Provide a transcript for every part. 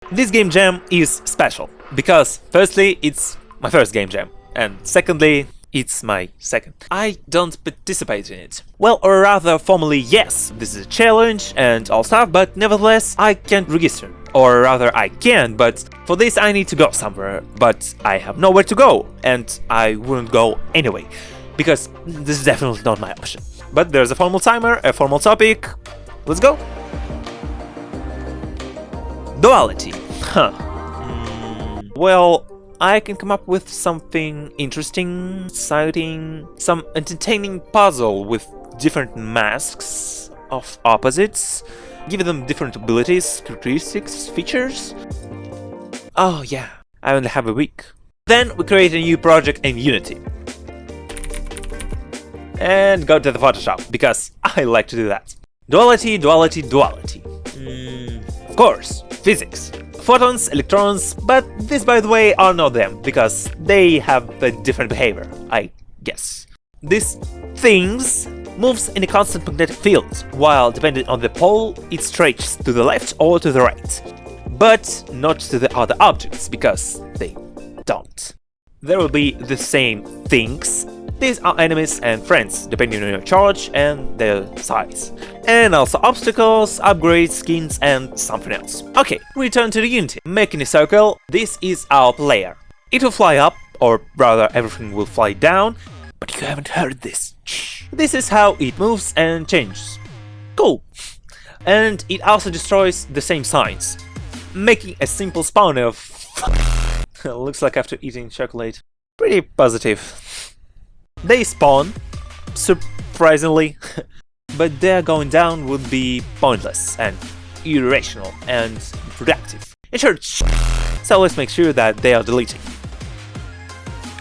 This game jam is special, because firstly, it's my first game jam, and secondly, it's my second. I don't participate in it. Well, or rather, formally, yes, this is a challenge and all stuff, but nevertheless, I can't register. Or rather, I can, but for this I need to go somewhere, but I have nowhere to go, and I wouldn't go anyway, because this is definitely not my option. But there's a formal timer, a formal topic. Let's go! Duality. Well, I can come up with something interesting, exciting, some entertaining puzzle with different masks of opposites, give them different abilities, characteristics, features. Oh yeah, I only have a week. Then we create a new project in Unity. And go to the Photoshop, because I like to do that. Duality, duality, duality. Of course, physics. Photons, electrons, but these, by the way, are not them, because they have a different behavior, I guess. These things moves in a constant magnetic field, while depending on the pole, it stretches to the left or to the right. But not to the other objects, because they don't. There will be the same things. These are enemies and friends, depending on your charge and their size. And also obstacles, upgrades, skins, and something else. Okay, return to the Unity. Making a circle, this is our player. It will fly up, or rather everything will fly down, but you haven't heard this. This is how it moves and changes. Cool. And it also destroys the same signs, making a simple spawner of looks like after eating chocolate. Pretty positive. They spawn, surprisingly, but their going down would be pointless and irrational and productive. In short, so let's make sure that they are deleting.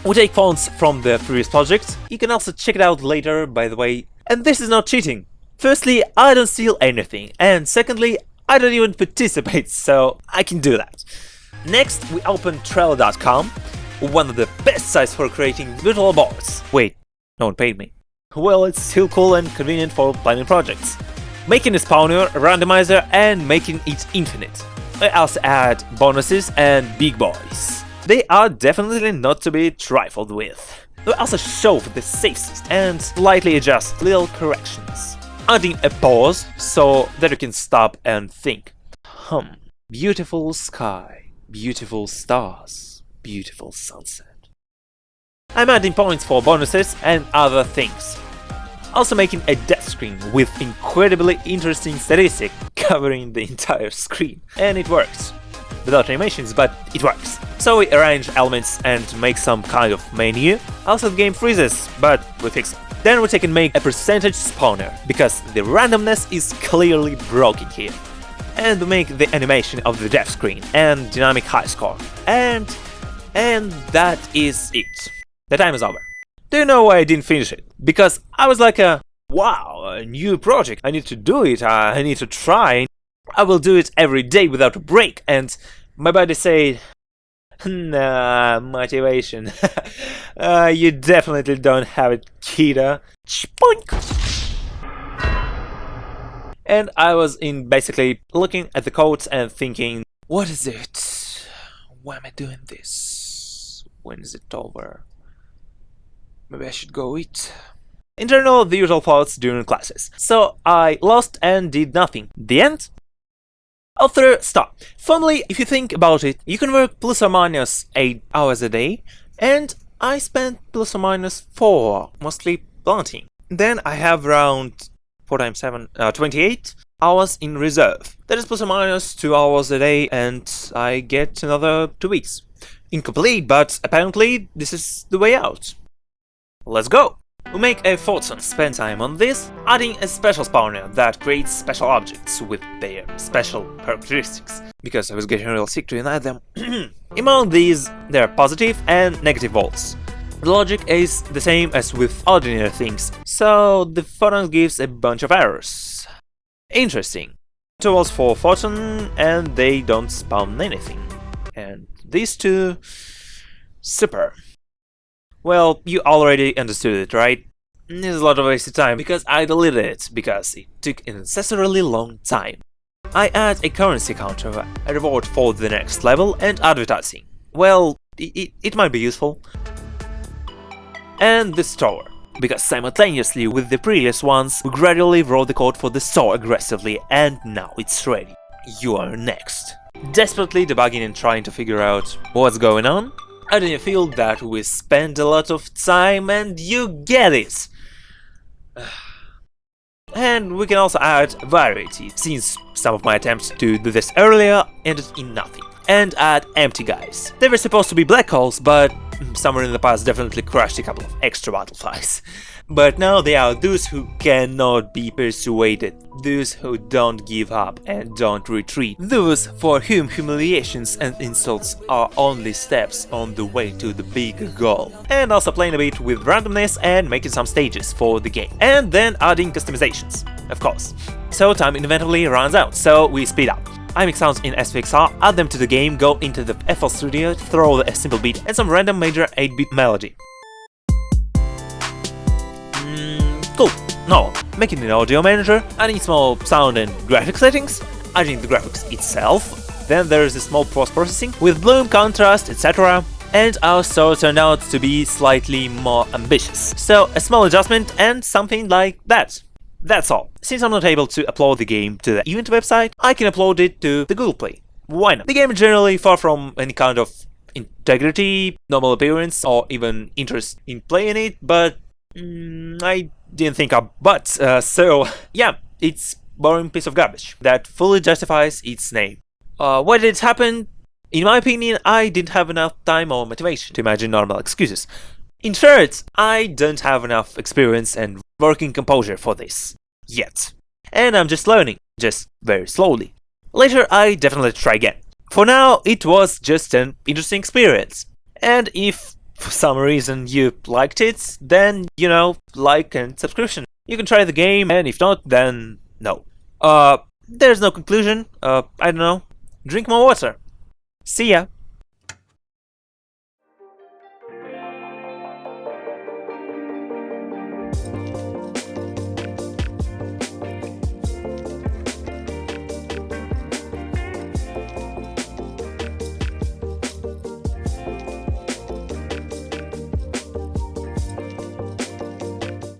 We take fonts from the previous project. You can also check it out later, by the way. And this is not cheating. Firstly, I don't steal anything, and secondly, I don't even participate, so I can do that. Next, we open Trello.com, one of the best sites for creating virtual boards. Wait, no one paid me. Well, it's still cool and convenient for planning projects. Making a spawner, a randomizer, and making it infinite. I also add bonuses and big boys. They are definitely not to be trifled with. We also show the safest and slightly adjust little corrections. Adding a pause so that you can stop and think. Beautiful sky, beautiful stars, beautiful sunset. I'm adding points for bonuses and other things. Also making a death screen with incredibly interesting statistic covering the entire screen. And it works. Without animations, but it works. So we arrange elements and make some kind of menu. Also the game freezes, but we fix it. Then we take and make a percentage spawner, because the randomness is clearly broken here. And we make the animation of the death screen and dynamic high score. And that is it. The time is over. Do you know why I didn't finish it? Because I was like wow, a new project, I need to do it, I need to try. I will do it every day without a break, and my body said, nah, motivation. You definitely don't have it, Cheetah. Spoink! And I was basically looking at the codes and thinking, what is it? Why am I doing this? When is it over? Maybe I should go eat. In general, the usual thoughts during classes. So I lost and did nothing. The end? Author stop. Formally, if you think about it, you can work plus or minus 8 hours a day, and I spent plus or minus 4, mostly planting. Then I have around 4 times 7, 28 hours in reserve. That is plus or minus 2 hours a day, and I get another 2 weeks. Incomplete, but apparently this is the way out. Let's go! We make a photon, spend time on this, adding a special spawner that creates special objects with their special characteristics, because I was getting real sick to unite them. Among these, there are positive and negative volts. The logic is the same as with ordinary things, so the photon gives a bunch of errors. Interesting. 2 volts for photon, and they don't spawn anything. And these two... super. Well, you already understood it, right? There's a lot of wasted time because I deleted it, because it took an unnecessarily long time. I add a currency counter, a reward for the next level, and advertising. Well, it might be useful. And the store, because simultaneously with the previous ones, we gradually wrote the code for the store aggressively, and now it's ready. You are next. Desperately debugging and trying to figure out what's going on, I don't feel that we spend a lot of time and you get it! And we can also add variety, since some of my attempts to do this earlier ended in nothing. And add empty guys. They were supposed to be black holes, but somewhere in the past definitely crashed a couple of extra butterflies. But now they are those who cannot be persuaded, those who don't give up and don't retreat, those for whom humiliations and insults are only steps on the way to the big goal. And also playing a bit with randomness and making some stages for the game. And then adding customizations, of course. So time inevitably runs out, so we speed up. I mix sounds in SVXR, add them to the game, go into the FL Studio, throw a simple beat and some random major 8-bit melody. Cool. Now, making an audio manager, adding small sound and graphic settings, adding the graphics itself, then there is a small post-processing with bloom, contrast, etc. And our store turned out to be slightly more ambitious. So a small adjustment and something like that. That's all. Since I'm not able to upload the game to the event website, I can upload it to the Google Play. Why not? The game is generally far from any kind of integrity, normal appearance, or even interest in playing it, but I didn't think of so yeah, it's boring piece of garbage that fully justifies its name. Why did it happen? In my opinion, I didn't have enough time or motivation to imagine normal excuses. In short, I don't have enough experience and working composure for this. Yet. And I'm just learning, just very slowly. Later, I definitely try again. For now, it was just an interesting experience. And if for some reason you liked it, then, like and subscription. You can try the game, and if not, then no. There's no conclusion. I don't know. Drink more water. See ya.